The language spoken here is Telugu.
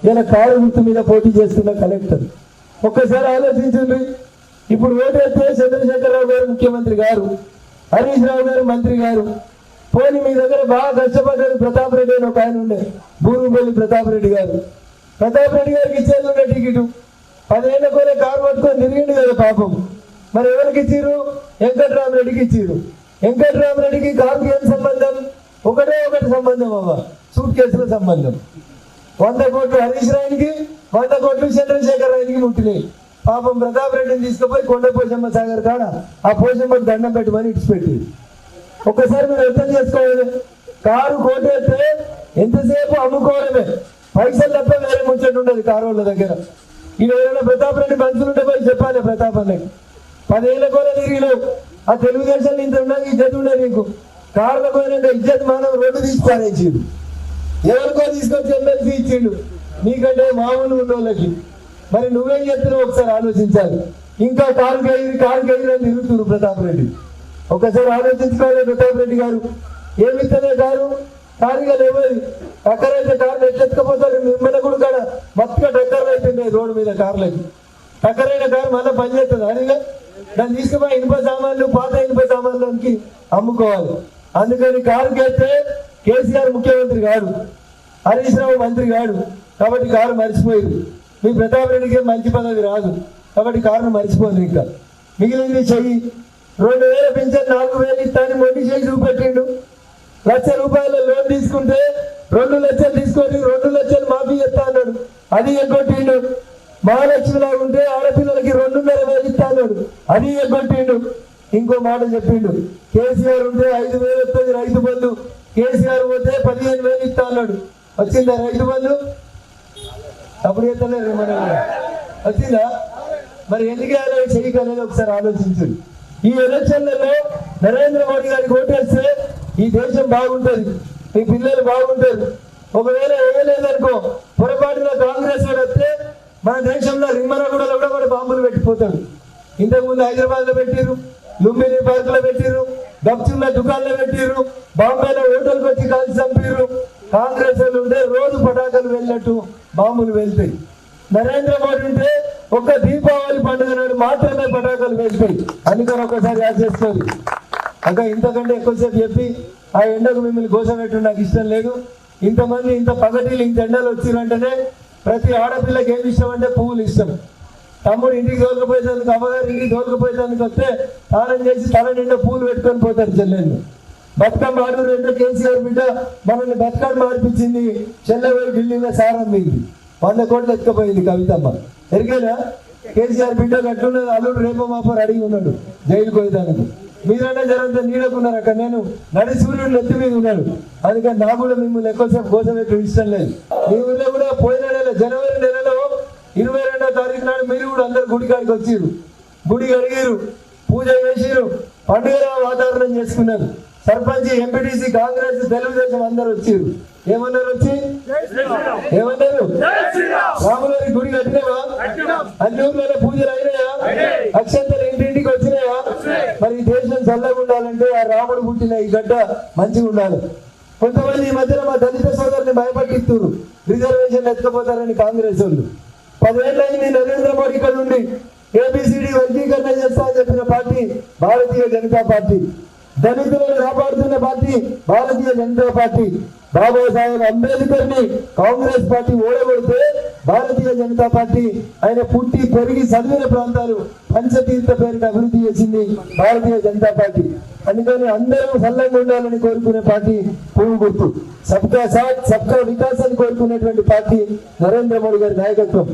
ఇలా కారు గుర్తు మీద పోటీ చేస్తున్న కలెక్టర్. ఒక్కసారి ఆలోచించండి. ఇప్పుడు ఓటేస్తే చంద్రశేఖరరావు గారు ముఖ్యమంత్రి గారు, హరీష్ రావు గారు మంత్రి గారు. పోనీ మీ దగ్గర బాగా కష్టపడ్డాడు ప్రతాప్ రెడ్డి అని ఒక ఆయన ఉండే, భూమిపల్లి ప్రతాప్ రెడ్డి గారు. ప్రతాప్ రెడ్డి గారికి ఇచ్చేది ఉండే టికెట్ 10 ఏళ్ళ కోరే కారు పట్టుకొని తిరిగిండు కదా పాపం. మరి ఎవరికి ఇచ్చిరు? వెంకట్రామరెడ్డికి ఇచ్చిరు. వెంకట్రామరెడ్డికి కారుకి ఏం సంబంధం? ఒకటే ఒకటి సంబంధం అవ్వ, సూట్ కేసుల సంబంధం. 100 కోట్లు హరీష్ రావుకి, 100 కోట్లు చంద్రశేఖర్ రావుకి ముట్టినాయి. పాపం ప్రతాప్ రెడ్డిని తీసుకుపోయి కొండ పోషమ్మ సాగర్ కాడ ఆ పోషమ్మకి దండం పెట్టమని ఇచ్చిపెట్టి. ఒక్కసారి మీరు అర్థం చేసుకోవాలి. కారు కోటేస్తే ఎంతసేపు అమ్ముకోవడమే, పైసలు తప్ప వేరే ముచ్చట ఉండదు కారు వాళ్ళ దగ్గర. ఇది ఎవరైనా ప్రతాప్ రెడ్డి మనుషులు ఉంటే పోయి చెప్పాలి ప్రతాప్ అన్నకి. 10 ఏళ్ళ కూడా తిరిగిలేవు. ఆ తెలుగుదేశంలో ఇంత ఉన్నది ఇజ్జత్ ఉండదు నీకు. కారులో పోయినాక ఇజ్జత్ మానవ రోడ్డు తీసి పారేసిండు, ఎవరికో తీసుకొచ్చి ఎమ్మెల్సీ ఇచ్చిండు, నీకంటే మామూలు ఉన్న వాళ్ళకి. మరి నువ్వేం చెప్తున్నావు ఒకసారి ఆలోచించాలి. ఇంకా కారు కైరు అని తిరుగుతున్నారు ప్రతాప్ రెడ్డి. ఒకసారి ఆలోచించుకోవాలి ప్రతాప్ రెడ్డి గారు. ఏమిస్తనే కారుగా లేవది. టక్కరైతే కారుని ఎట్లెత్తుకపోతారు. మిమ్మల్ని కూడా కాడ మొత్తం టక్కర్లు అవుతున్నాయి రోడ్డు మీద కార్లకి. టక్కరైన కారు మళ్ళీ పనిచేస్తుంది. అదిగా దాన్ని తీసుకుపోయి ఇనుప సామాన్లు, పాత ఇనుప సామాన్లకి అమ్ముకోవాలి. అందుకని కారు కేస్తే కేసీఆర్ ముఖ్యమంత్రి కాదు, హరీష్ రావు మంత్రి కాదు. కాబట్టి కారు మర్చిపోయింది. మీ ప్రతాప్ రెడ్డికి మంచి పదవి రాదు కాబట్టి కారును మర్చిపోయింది. ఇంకా మిగిలింది చెయ్యి. 2000 పింఛన్ 4000 ఇస్తాను మొండి చేసి చూపెట్టిండు. 1,00,000 రూపాయల లోన్ తీసుకుంటే 2 లక్షలు తీసుకొని 2 లక్షలు మాఫీ చేస్తా అన్నాడు. అది ఎగ్గొట్టిండు. మహాలక్ష్మి లాగా ఉంటే ఆడపిల్లలకి 2,500 ఇస్తా అన్నాడు. అది ఎగ్గొట్టిండు. ఇంకో మాట చెప్పిండు. కేసీఆర్ ఉంటే 5,000 వస్తుంది రైతు బంధు, కేసీఆర్ పోతే 15,000 ఇస్తా అన్నాడు. వచ్చిందా రైతు బంధు? అప్పుడు ఎత్తలేదు మన వచ్చిందా? మరి ఎందుకు చెయ్యి అనేది ఒకసారి ఆలోచించండి. ఈ ఎలక్షన్లలో నరేంద్ర మోడీ గారికి ఓటేస్తే ఈ దేశం బాగుంటుంది, మీ పిల్లలు బాగుంటారు. ఒకవేళ వేయలేదనుకో, పొరపాటున కాంగ్రెస్ వస్తే మన దేశంలో రిమ్మనగూడలో కూడా బాంబులు పెట్టిపోతాడు. ఇంతకుముందు హైదరాబాద్ లో పెట్టిరు, లుంబిని పార్క్ లో పెట్టిరు, గప్చుల్ల దుకాణంలో పెట్టిరు, బాంబేలో హోటల్కి వచ్చి కాల్చి చంపిరు. కాంగ్రెస్ వాళ్ళు ఉంటే రోజు పటాకులు వెళ్ళినట్టు బాంబులు వెళ్తాయి. నరేంద్ర మోడీ ఉంటే ఒక్క దీపావళి పండుగ నాడు మాత్రమే పటాకులు వెళ్తాయి. అందుకని ఒకసారి యాడ్ చేసుకోవాలి. అక్క ఇంతకంటే ఎక్కువసేపు చెప్పి ఆ ఎండకు మిమ్మల్ని గోసపెట్టు నాకు ఇష్టం లేదు. ఇంతమంది ఇంత పగటిలు ఇంత ఎండలు వచ్చిరంటేనే ప్రతి ఆడపిల్లకి ఏమి ఇష్టం అంటే పువ్వులు ఇష్టం. తమ్ముడు ఇంటికి దోలుకపోయేదానికి, అమ్మగారు ఇంటికి దోలుకపోయేదానికి వస్తే స్నానం చేసి తల నిండా పూలు పెట్టుకొని పోతారు చెల్లెళ్ళు. బతుకమ్మ ఆడూరు అంటే కేసీఆర్ బిడ్డ మనల్ని బతుకమ్మ ఆడిపించింది. చెల్లెవారి ఢిల్లీలో సారం మీది 100 కోట్లు ఎత్తుకపోయింది కవితమ్మ. ఎరికేనా? కేసీఆర్ బిడ్డ కట్టున్నది. అల్లుడు రేపో మాపో అడిగి ఉన్నాడు జైలుకు పోయేదానికి. మీరైనా జరంతా నీడకున్నారు. అక్కడ నేను నడి సూర్యుడు నెత్తి మీద ఉన్నాడు. అందుకని నాకు కూడా మిమ్మల్ని ఎక్కువసేపు గోసపెట్టు ఇష్టం లేదు. మీ ఊళ్ళో కూడా పోయిన నెల జనవరి నెలలో 22వ తారీఖు నాడు మీరు కూడా అందరు గుడి కాడికి వచ్చిరు, గుడి అడిగిరు, పూజ చేసిరు, పండుగ వాతావరణం చేసుకున్నారు. సర్పంచ్, ఎంపీటీసీ, కాంగ్రెస్, తెలుగుదేశం అందరు వచ్చిరు. ఏమన్నారు? వచ్చి ఏమన్నారు? రాములవారి గుడి కట్టినావా? అన్ని ఊర్లలో పూజలు అయినాయా? అక్షంతలు ఇంటింటికి వచ్చినాయా? మరి ఈ దేశం చల్లగా ఉండాలంటే ఆ రాముడు పుట్టిన ఈ గడ్డ మంచిగా ఉండాలి. కొంతమంది ఈ మధ్యన మా దళిత సోదరుని భయపట్టిస్తున్నారు, రిజర్వేషన్ ఎత్తుకపోతారని కాంగ్రెస్ వాళ్ళు. 10 ఏళ్ళైంది నరేంద్ర మోడీ ఇక్కడ నుండి ఏబిసిడి వర్గీకరణ చేస్తా అని చెప్పిన పార్టీ భారతీయ జనతా పార్టీ. దళితులను కాపాడుతున్న పార్టీ భారతీయ జనతా పార్టీ. బాబాసాహెబ్ అంబేద్కర్ ని కాంగ్రెస్ పార్టీ ఓడగొడితే భారతీయ జనతా పార్టీ ఆయన పుట్టి పెరిగి చదివిన ప్రాంతాలు పంచతీర్థ పేరుకి అభివృద్ధి చేసింది భారతీయ జనతా పార్టీ. అందుకని అందరూ సల్లంగా ఉండాలని కోరుకునే పార్టీ పువ్వు గుర్తు. సబ్కా సాత్ సబ్కా వికాస్ అని కోరుకునేటువంటి పార్టీ నరేంద్ర మోడీ గారి నాయకత్వం.